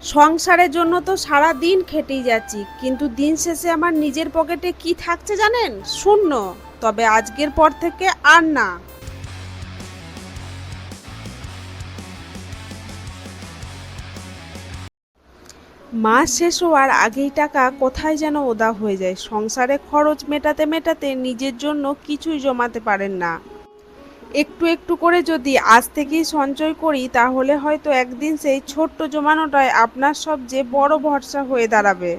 সংসারের জন্য তো সারা দিন খেটেই যাচ্ছি, কিন্তু দিন শেষে আমার নিজের পকেটে কি থাকছে জানেন? শূন্য। তবে আজকের পর থেকে আর না। মাস শেষ হওয়ার আগেই টাকা কোথায় যেন ওদা হয়ে যায়। সংসারে খরচ মেটাতে মেটাতে নিজের জন্য কিছুই জমাতে পারেন না। একটু একটু করে যদি আজ থেকেই সঞ্চয় করি, তাহলে হয়তো একদিন সেই ছোট্ট জমানোটাই আপনার সবচেয়ে বড় ভরসা হয়ে দাঁড়াবে।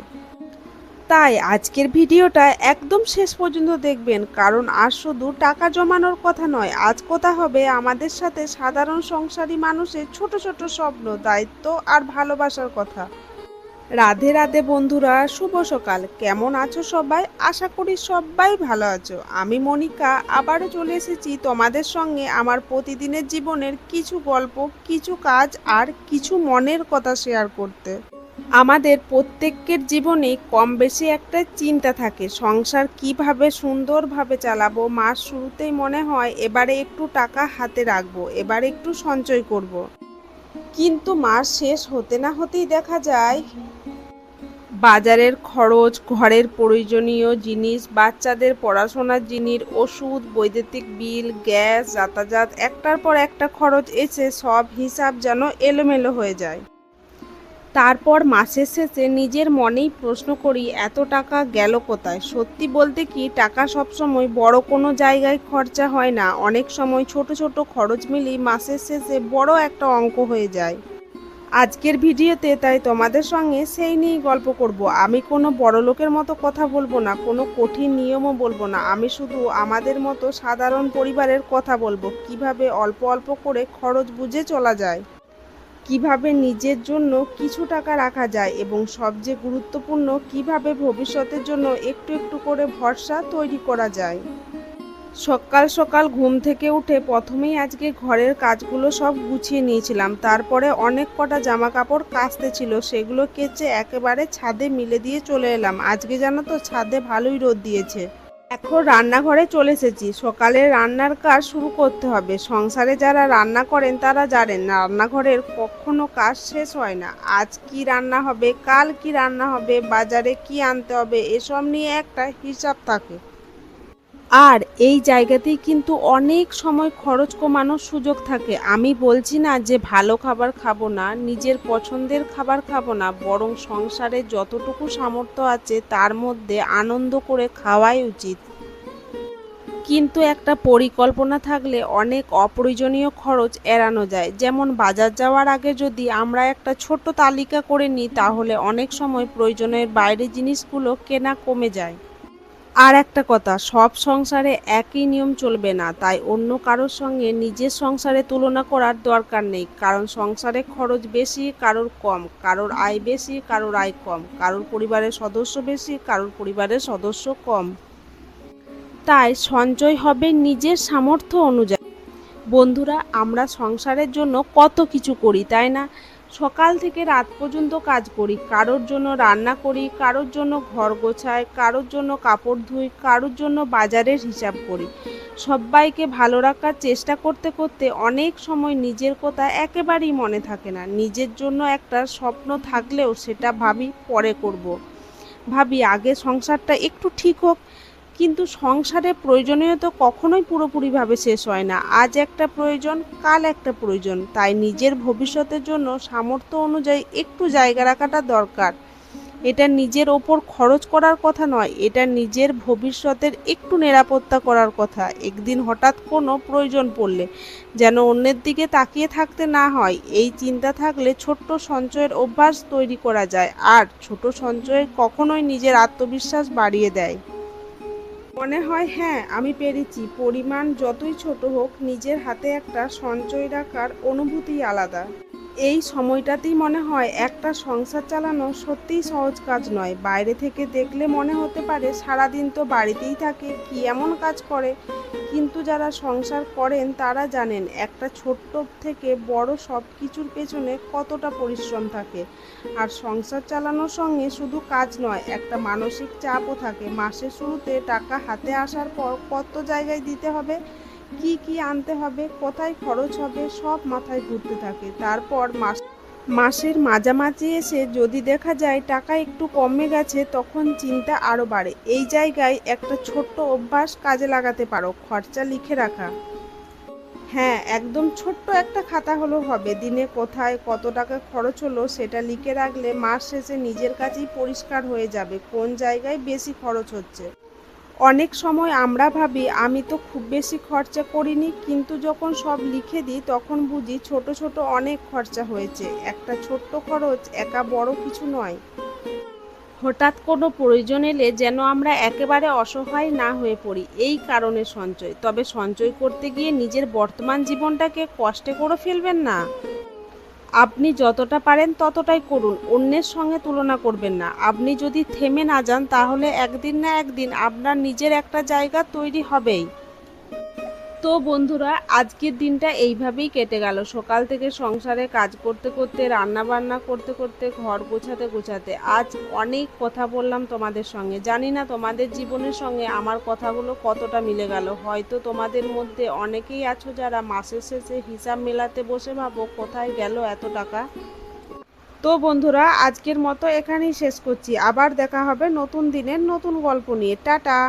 তাই আজকের ভিডিওটা একদম শেষ পর্যন্ত দেখবেন, কারণ আজ শুধু টাকা জমানোর কথা নয়, আজ কথা হবে আমাদের সাথে সাধারণ সংসারী মানুষের ছোট ছোট স্বপ্ন, দায়িত্ব আর ভালোবাসার কথা। রাধে রাধে বন্ধুরা, শুভ সকাল। কেমন আছো সবাই? আশা করি সবাই ভালো আছো। আমি মনিকা আবারও চলে এসেছি তোমাদের সঙ্গে আমার প্রতিদিনের জীবনের কিছু গল্প, কিছু কাজ আর কিছু মনের কথা শেয়ার করতে। আমাদের প্রত্যেকের জীবনে কম বেশি একটা চিন্তা থাকে, সংসার কিভাবে সুন্দরভাবে চালাবো। মাস শুরুতেই মনে হয় এবারে একটু টাকা হাতে রাখবো, এবারে একটু সঞ্চয় করব। কিন্তু মাস শেষ হতে না হতেই দেখা যায় বাজারের খরচ, ঘরের প্রয়োজনীয় জিনিস, বাচ্চাদের পড়াশোনার জিনিস, ওষুধ, বৈদ্যুতিক বিল, গ্যাস, যাতায়াত, একটার পর একটা খরচ এসে সব হিসাব যেন এলোমেলো হয়ে যায়। তারপর মাসের শেষে নিজের মনেই প্রশ্ন করি, এত টাকা গেল কোথায়? সত্যি বলতে কি, টাকা সবসময় বড় কোনো জায়গায় খরচা হয় না। অনেক সময় ছোট ছোট খরচ মিলিয়ে মাসের শেষে বড় একটা অঙ্ক হয়ে যায়। আজকের ভিডিওতে তাই তোমাদের সঙ্গে সেই নিয়েই গল্প করব। আমি কোনো বড়লোকের মতো কথা বলবো না, কোনো কঠিন নিয়মও বলবো না। আমি শুধু আমাদের মতো সাধারণ পরিবারের কথা বলবো, কিভাবে অল্প অল্প করে খরচ বুঝে চলা যায়, কিভাবে নিজের জন্য কিছু টাকা রাখা যায় এবং সবচেয়ে গুরুত্বপূর্ণ, কিভাবে ভবিষ্যতের জন্য একটু একটু করে ভরসা তৈরি করা যায়। সকাল সকাল ঘুম থেকে উঠে প্রথমেই আজকে ঘরের কাজগুলো সব গুছিয়ে নিয়েছিলাম। তারপরে অনেক কটা জামা কাপড় কাচতে ছিল, সেগুলো কেচে একেবারে ছাদে মিলে দিয়ে চলে এলাম। আজকে জানো তো ছাদে ভালোই রোদ দিয়েছে। এখন রান্নাঘরে চলে এসেছি, সকালে রান্নার কাজ শুরু করতে হবে। সংসারে যারা রান্না করেন তারা জানেন, রান্নাঘরের কখনো কাজ শেষ হয় না। আজ কি রান্না হবে, কাল কি রান্না হবে, বাজারে কি আনতে হবে, এসব নিয়ে একটা হিসাব থাকে। আর এই জায়গাতেই কিন্তু অনেক সময় খরচ কমানোর সুযোগ থাকে। আমি বলছি না যে ভালো খাবার খাবো না, নিজের পছন্দের খাবার খাবো না, বরং সংসারে যতটুকু সামর্থ্য আছে তার মধ্যে আনন্দ করে খাওয়াই উচিত। কিন্তু একটা পরিকল্পনা থাকলে অনেক অপ্রয়োজনীয় খরচ এড়ানো যায়। যেমন বাজার যাওয়ার আগে যদি আমরা একটা ছোট্ট তালিকা করে নিই, তাহলে অনেক সময় প্রয়োজনের বাইরে জিনিসগুলো কেনা কমে যায়। আর একটা কথা, সব সংসারে একই নিয়ম চলবে না, তাই অন্য কারোর সঙ্গে নিজের সংসারে তুলনা করার দরকার নেই। কারণ সংসারে খরচ বেশি, কারোর কম, কারোর আয় বেশি, কারোর আয় কম, কারোর পরিবারের সদস্য বেশি, কারোর পরিবারের সদস্য কম। তাই সঞ্চয় হবে নিজের সামর্থ্য অনুযায়ী। বন্ধুরা, আমরা সংসারের জন্য কত কিছু করি, তাই না? সকাল থেকে রাত পর্যন্ত কাজ করি, কারোর জন্য রান্না করি, কারোর জন্য ঘর গোছাই, কারোর জন্য কাপড় ধুই, কারোর জন্য বাজারের হিসাব করি। সবাইকে ভালো রাখার চেষ্টা করতে করতে অনেক সময় নিজের কথা একেবারেই মনে থাকে না। নিজের জন্য একটা স্বপ্ন থাকলেও সেটা ভাবি পরে করব। ভাবি আগে সংসারটা একটু ঠিক হোক। কিন্তু সংসারের প্রয়োজনীয়তা কখনোই পুরোপুরিভাবে শেষ হয় না। আজ একটা প্রয়োজন, কাল একটা প্রয়োজন। তাই নিজের ভবিষ্যতের জন্য সামর্থ্য অনুযায়ী একটু জায়গা রাখাটা দরকার। এটা নিজের ওপর খরচ করার কথা নয়, এটা নিজের ভবিষ্যতের একটু নিরাপত্তা করার কথা। একদিন হঠাৎ কোনো প্রয়োজন পড়লে যেন অন্যের দিকে তাকিয়ে থাকতে না হয়, এই চিন্তা থাকলে ছোট্ট সঞ্চয়ের অভ্যাস তৈরি করা যায়। আর ছোট সঞ্চয় কখনোই নিজের আত্মবিশ্বাস বাড়িয়ে দেয়। মনে হয় হ্যাঁ আমি পেরেছি। পরিমাণ যতই ছোট হোক, নিজের হাতে একটা সঞ্চয় রাখার অনুভূতি আলাদা। এই সময়টাতেই মনে হয় একটা সংসার চালানো সত্যিই সহজ কাজ নয়। বাইরে থেকে দেখলে মনে হতে পারে সারাদিন তো বাড়িতেই থাকে, কি এমন কাজ করে। কিন্তু যারা সংসার করেন তারা জানেন একটা ছোট্ট থেকে বড় সব কিছুর পেছনে কতটা পরিশ্রম থাকে। আর সংসার চালানোর সঙ্গে শুধু কাজ নয়, একটা মানসিক চাপও থাকে। মাসের শুরুতে টাকা হাতে আসার পর কত জায়গায় দিতে হবে, কি কি আনতে হবে, কোথায় খরচ হবে, সব মাথায় ঘুরতে থাকে। তারপর মাসের মাঝামাঝি এসে যদি দেখা যায় টাকা একটু কমে গেছে, তখন চিন্তা আরও বাড়ে। এই জায়গায় একটা ছোট্ট অভ্যাস কাজে লাগাতে পারো, খরচা লিখে রাখা। হ্যাঁ, একদম ছোট্ট একটা খাতা হলেও হবে। দিনে কোথায় কত টাকা খরচ হলো সেটা লিখে রাখলে মাস শেষে নিজের কাছেই পরিষ্কার হয়ে যাবে কোন জায়গায় বেশি খরচ হচ্ছে। অনেক সময় আমরা ভাবি আমি তো খুব বেশি খরচা করিনি, কিন্তু যখন সব লিখে দিই তখন বুঝি ছোট ছোট অনেক খরচা হয়েছে। একটা ছোট্ট খরচ একা বড় কিছু নয়। হঠাৎ কোনো প্রয়োজন এলে যেন আমরা একেবারে অসহায় না হয়ে পড়ি, এই কারণে সঞ্চয়। তবে সঞ্চয় করতে গিয়ে নিজের বর্তমান জীবনটাকে কষ্টে করে ফেলবেন না। আপনি যতটা পারেন ততটাই করুন, অন্যের সঙ্গে তুলনা করবেন না। আপনি যদি থেমে না যান তাহলে একদিন না একদিন আপনার নিজের একটা জায়গা তৈরি হবেই। তো বন্ধুরা, আজকের দিনটা এইভাবেই কেটে গেল। সকাল থেকে সংসারে কাজ করতে করতে, রান্না বান্না করতে করতে, ঘর গোছাতে গোছাতে আজ অনেক কথা বললাম তোমাদের সঙ্গে। জানি না তোমাদের জীবনের সঙ্গে আমার কথাগুলো কতটা মিলে গেল। হয়তো তোমাদের মধ্যে অনেকেই আছো যারা মাসের শেষে হিসাব মেলাতে বসে ভাবো কোথায় গেল এত টাকা। তো বন্ধুরা, আজকের মতো এখানেই শেষ করছি। আবার দেখা হবে নতুন দিনের নতুন গল্প নিয়ে। টাটা।